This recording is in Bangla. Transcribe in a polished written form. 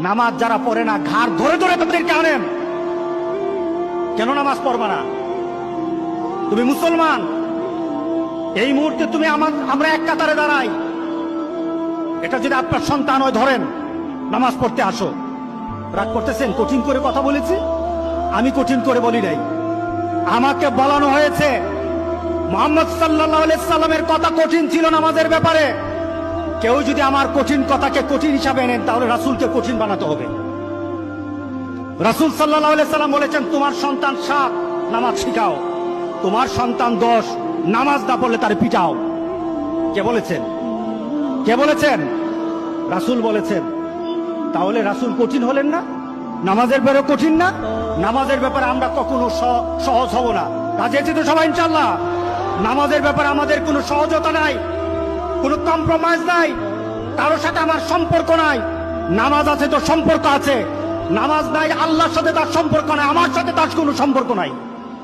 নামাজ যারা পড়ে না ঘাড় ধরে ধরে তাদেরকে আনেন। কেন নামাজ পড়বা না? তুমি মুসলমান, এই মুহূর্তে তুমি আমরা এক কাতারে দাঁড়াই, এটা যদি আপনার সন্তান হয় ধরেন নামাজ পড়তে আসো। রাগ করতেছেন? কঠিন করে কথা বলেছি? আমি কঠিন করে বলি নাই। আমাকে বলানো হয়েছে মুহাম্মদ সাল্লাল্লাহু আলাইহি সাল্লামের কথা কঠিন ছিল নামাজের ব্যাপারে। কেউ যদি আমার কঠিন কথাকে কঠিন হিসাবে নেন তাহলে রাসূলকে কঠিন বানাতে হবে। রাসূল সাল্লাল্লাহু আলাইহি সাল্লাম বলেছেন, তোমার সন্তান 7 নামাজ শিখাও, তোমার সন্তান 10 নামাজ না পড়লে তারে পিটাও। কে বলেছেন? কে বলেছেন? রাসূল বলেছেন। তাহলে রাসূল কঠিন হলেন না? নামাজের ব্যাপারে কঠিন না? নামাজের ব্যাপারে আমরা কখনো সহজ হব না। রাজি আছি তো সবাই ইনশাআল্লাহ? নামাজের ব্যাপারে আমাদের কোনো সহজতা নাই, কোনো কম্প্রোমাইজ নাই, কারোর সাথে আমার সম্পর্ক নাই। নামাজ আছে তো সম্পর্ক আছে, নামাজ নাই আল্লাহর সাথে তার সম্পর্ক নাই, আমার সাথে তার কোনো সম্পর্ক নাই।